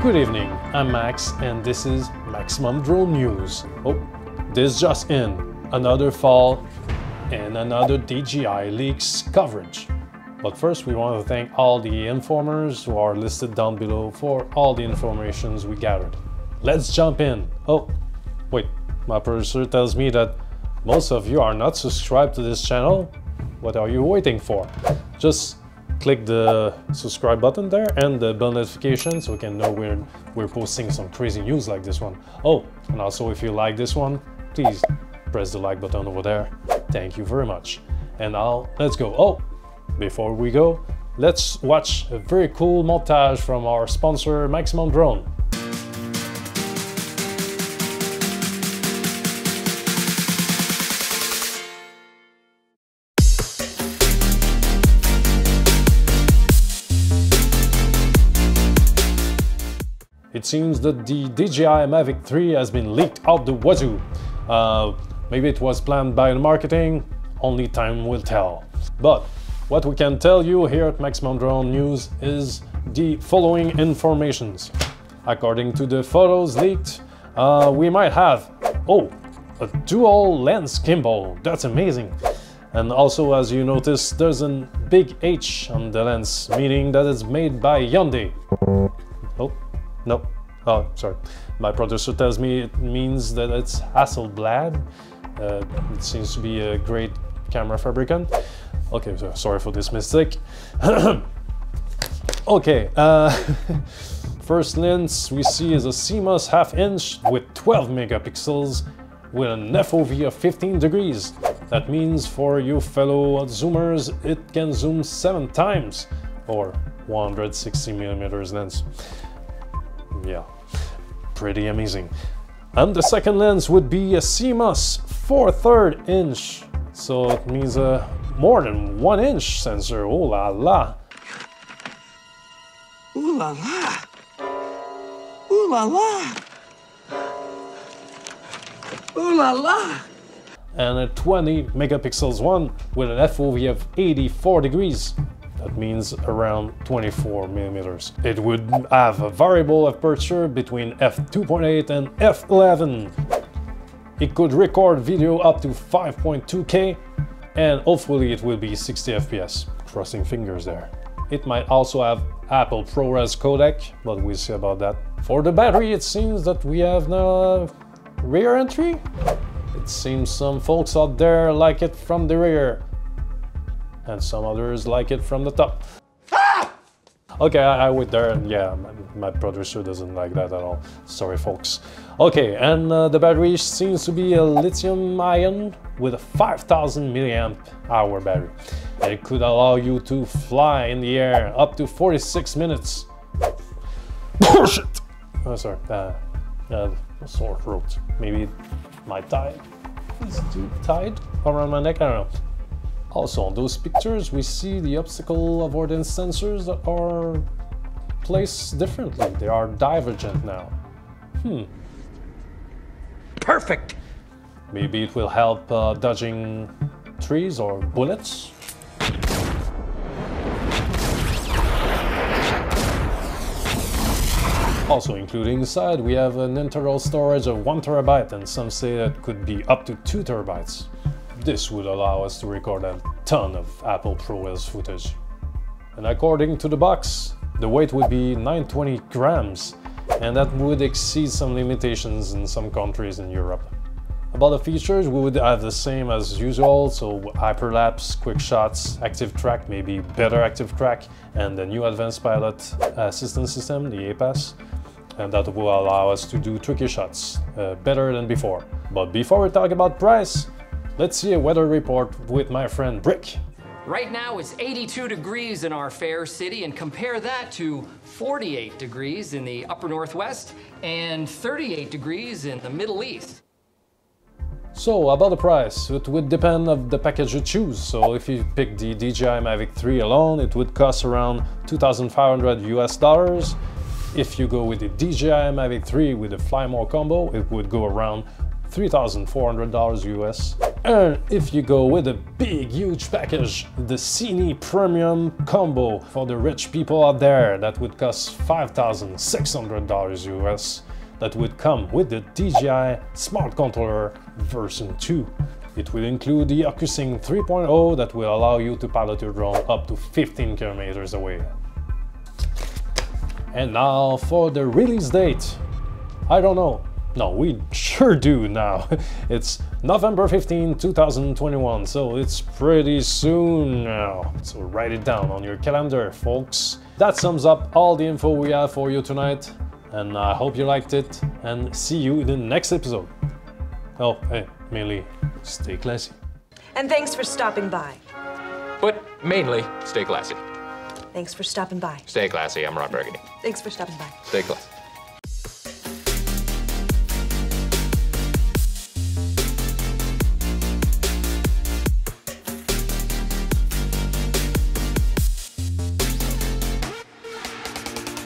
Good evening, I'm Max and this is Maximum Drone News. Oh, this just in, another fall and another DJI leaks coverage. But first we want to thank all the informers who are listed down below for all the informations we gathered. Let's jump in. Oh, wait, my producer tells me that most of you are not subscribed to this channel. What are you waiting for? Just click the subscribe button there and the bell notification so we can know when we're posting some crazy news like this one. Oh, and also if you like this one, please press the like button over there. Thank you very much. And now let's go. Oh, before we go, let's watch a very cool montage from our sponsor Maximum Drone. It seems that the DJI Mavic 3 has been leaked out the wazoo. Maybe it was planned by the marketing, only time will tell. But what we can tell you here at Maximum Drone News is the following informations. According to the photos leaked, we might have, oh, a dual lens gimbal. That's amazing. And also, as you notice, there's a big H on the lens, meaning that it's made by Hyundai. Oh. No, oh, sorry. My producer tells me it means that it's Hasselblad. It seems to be a great camera fabricant. Okay, so sorry for this mistake. Okay, first lens we see is a CMOS half-inch with 12 megapixels with an FOV of 15 degrees. That means for you fellow zoomers, it can zoom 7 times or 160mm lens. Yeah, pretty amazing. And the second lens would be a CMOS 4/3 inch, so it means a more than 1 inch sensor. Oh la la! Ooh la la! Ooh la la! Ooh la la! And a 20 megapixels one with an FOV of 84 degrees. That means around 24mm. It would have a variable aperture between f2.8 and f11. It could record video up to 5.2K and hopefully it will be 60 FPS. Crossing fingers there. It might also have Apple ProRes codec, but we'll see about that. For the battery, it seems that we have no rear entry. It seems some folks out there like it from the rear. And some others like it from the top. Ah! Okay, I went there and yeah, my producer doesn't like that at all. Sorry folks. Okay, and the battery seems to be a lithium ion with a 5000 milliamp hour battery. And it could allow you to fly in the air up to 46 minutes. Bullshit! Oh, sorry, sore throat. Maybe my tie is too tied around my neck, I don't know. Also, on those pictures, we see the obstacle avoidance sensors that are placed differently. They are divergent now. Perfect! Maybe it will help dodging trees or bullets. Also including inside, we have an internal storage of 1 terabyte and some say that could be up to 2 terabytes. This would allow us to record a ton of Apple ProRes footage. And according to the box, the weight would be 920 grams, and that would exceed some limitations in some countries in Europe. About the features, we would have the same as usual, so hyperlapse, quick shots, active track, maybe better active track, and the new advanced pilot assistance system, the APAS, and that will allow us to do tricky shots, better than before. But before we talk about price, let's see a weather report with my friend Brick. Right now it's 82 degrees in our fair city, and compare that to 48 degrees in the upper northwest and 38 degrees in the Middle East. So about the price, it would depend on the package you choose. So if you pick the DJI Mavic 3 alone, it would cost around $2,500 US. If you go with the DJI Mavic 3 with the Fly More combo, it would go around $3,400 US. And if you go with a big huge package, the Cine Premium Combo for the rich people out there, that would cost $5,600 US, that would come with the DJI Smart Controller version 2. It will include the OcuSync 3.0 that will allow you to pilot your drone up to 15 kilometers away. And now for the release date. I don't know. No, we sure do now. It's November 15, 2021, so it's pretty soon now. So write it down on your calendar, folks. That sums up all the info we have for you tonight, and I hope you liked it, and see you in the next episode. Oh, hey, mainly, stay classy. And thanks for stopping by. But mainly, stay classy. Thanks for stopping by. Stay classy, I'm Ron Burgundy. Thanks for stopping by. Stay classy.